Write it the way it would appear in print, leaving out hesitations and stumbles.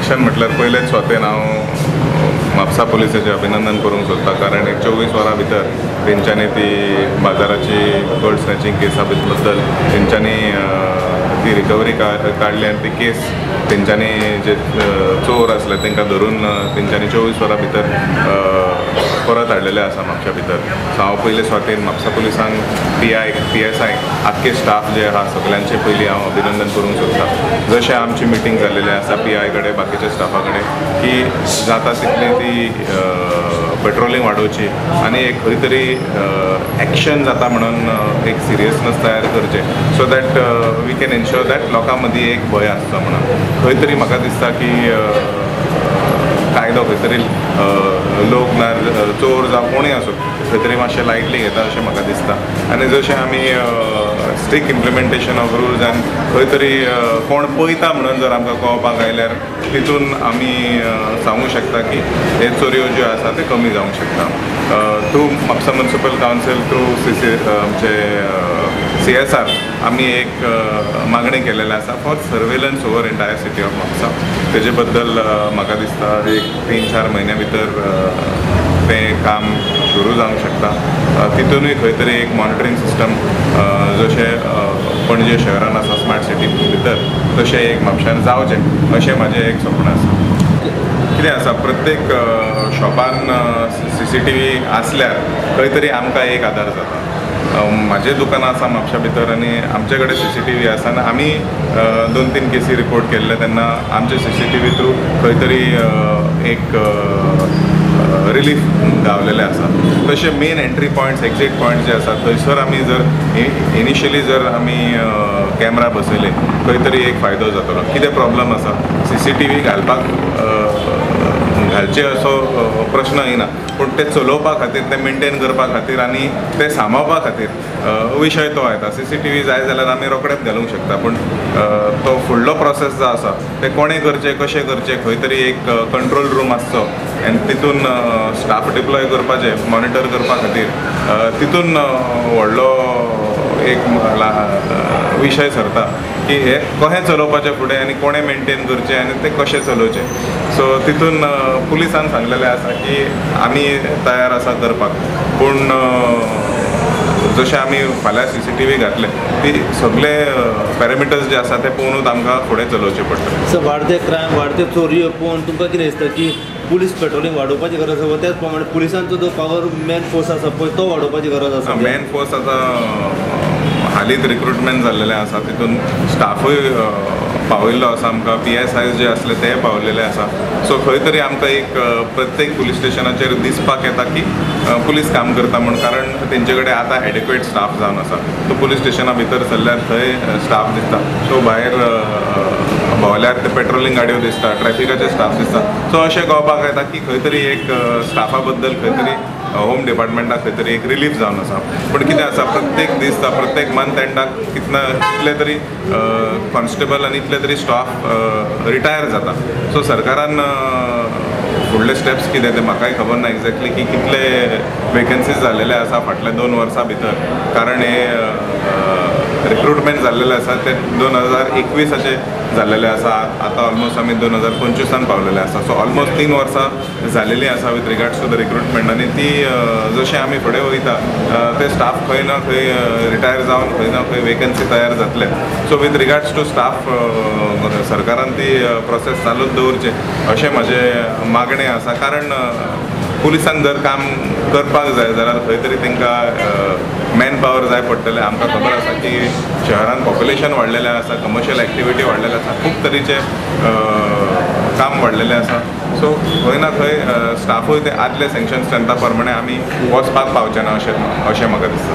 Action म्हटल्यार पयलेच स्वातेन हांव म्हापसा पुलिसाचें अभिनंदन करूंक सोदता, कारण एक 24 वरां भितर तेंच्यांनी ती बाजाराची गोल्ड स्नॅचिंग केसा बद्दल तेंच्यांनी ती रिकवरी काडली आनी ती केस तेंच्यांनी जे चोर आसले तांकां धरून तेंच्यांनी 24 वरां भितर परत हाडलेले आसा म्हापशा भितर. सो हांव पयले स्वातेन म्हापसा पुलिसांक PSI आख्खे स्टाफ जे आहा सगळ्यांचे पयलीं हांव अभिनंदन करूंक सोदता. जशें आमची मिटींग जाल्लेली आसा PI कडेन बाकीच्या स्टाफा कडेन की जाता तितली ती पेट्रोलिंग वाडोवची आनी एक खंय तरी एक्शन जाता म्हणून एक सिरियसनेस तयार करचे, so that we can ensure that लोकां मदीं एक भंय आसचो म्हणून. खंय तरी म्हाका दिसता की कायदो खंय तरी लोक ना चोर जावं कोणूय आसूं खंय तरी मातशें लायटली घेता अशें म्हाका दिसता. आनी जशें आमी स्ट्रिक्ट इम्प्लिमेंटेशन ऑफ रुल्स आनी खंय तरी कोण पळयता म्हणून जर आमकां कळपाक आयल्यार तितून आमी सांगूंक शकता की हे चोरयो ज्यो आसा ते कमी जावंक शकता. Through Mapusa municipal council through आमचे CSR आमी एक मागणी केलेली आसा for surveillance over entire city of Mapusa. तेजे बद्दल म्हाका दिसता एक 3-4 म्हयन्या भितर तें काम सुरू जावंक शकता. तितूनय खंय तरी एक मॉनिटरींग सिस्टम जशें पणजे शहरान आसा स्मार्ट सिटी भितर तशें एक म्हापशान जावचें अशें म्हाजें एक सपन आसा. कितें आसा प्रत्येक शॉपान CCTV आसल्यार खंय तरी आमकां एक आदार जाता. म्हाजें दुकान आसा म्हापशा भितर आनी आमचे कडेन CCTV आसा आनी आमी 2-3 केसी रिपोर्ट केल्ले तेन्ना आमचे CCTV थ्रू खंय तरी एक रिलीफ गावलेले आसा. तशे main entry points exit points जे आसात थंयसर आमी जर इनिशियली जर आमी कॅमेरा बसयले खंय तरी एक फायदो जातलो. कितें प्रॉब्लम आसा CCTV घालचे असो प्रश्न येना, पूण ते चलोवपा खातीर ते मेंटेन करपा खातीर आनी ते सांबाळपा खातीर विशय तो येता. CCTV जाय जाल्यार आमी रोखडेच घालूंक शकता, पूण तो फुडलो प्रोसेस जो आसा ते कोणें करचें कशें करचें खंय तरी एक कंट्रोल रूम आसचो आनी तितून स्टाफ डिप्लॉय करपाचे मॉनिटर करपा खातीर तितून व्हडलो एक विशय सरता की हे कशें चलोवपाचें फुडें आनी कोणें मेंटेन करचें आनी तें कशें चलोवचें. सो तितून पुलिसान सांगलेलें आसा की आमी तयार आसा करपाक, पूण जशें आमी फाल्यां CCTV घातले ती सगळे पॅरामिटर्स जे आसा ते पळोवनूच आमकां फुडें चलोवचें पडटा. सो वाडते क्रायम वाडते चोरयो पळोवन तुमकां कितें दिसता की पुलीस पेट्रोलिंग वाडोवपाची गरज आसा, त्याच प्रमाणे पुलिसांचो जो पावर मॅन फोर्स आसा पळय तो वाडोवपाची गरज आसा? मॅन फोर्स आतां हालींच रिक्रुटमेंट जाल्लेलें आसा, तितून स्टाफूय पावयल्लो आसा आमकां. PSIs जे आसले ते पावलेले आसा. सो खंय तरी आमकां एक प्रत्येक पुलीस स्टेशनाचेर दिसपाक येता की पुलीस काम करता म्हणून, कारण तेंचे कडेन आतां एडिक्वेट स्टाफ जावन आसा. तो पुलीस स्टेशना भितर सरल्यार थंय स्टाफ दिसता, सो भायर भोंवल्यार ते पेट्रोलिंग गाडयो दिसता, ट्रॅफिकाचे स्टाफ दिसता. सो अशें कळपाक येता की खंय तरी एक स्टाफा बद्दल खंय तरी होम डिपार्टमेंटाक खंय तरी एक रिलीफ जावन आसा. पूण कितें आसा प्रत्येक दिसता प्रत्येक मंथ एंडाक कितले तरी कॉन्स्टेबल आनी इतले तरी स्टाफ रिटायर जाता. सो सरकारान फुडले स्टेप्स कितें ते म्हाकाय खबर ना एक्झॅक्टली की कितले वेकन्सीज जाल्लेले आसा फाटल्या 2 वर्सां भितर, कारण हे रिक्रुटमेंट जाल्लेले आसा ते 2021 जाल्लेले आसा. आतां ऑलमोस्ट आमी 2025 पावलेले आसा. सो ऑलमोस्ट 3 वर्सां जालेली आसा with regards to the recruitment. आनी ती जशें आमी फुडें वयता ते स्टाफ खंय ना खंय रिटायर जावन खंय ना खंय वेकन्सी तयार जातले. So with regards to staff सरकारान ती प्रोसेस चालूच दवरचे अशें म्हाजें मागणें आसा. कारण पुलिसांक जर काम करपाक जाय जाल्यार खंय तरी तांकां मॅन पावर जाय पडटलें. आमकां खबर आसा की शहरान पॉप्युलेशन वाडलेलें आसा, कमर्शियल एक्टिविटी वाडलेली आसा, खूब तरेचे काम वाडलेलें आसा. सो खंय ना खंय स्टाफूय ते आदले सँक्शन स्ट्रेंथा प्रमाणे आमी वचपाक पावचे ना अशें म्हाका दिसता.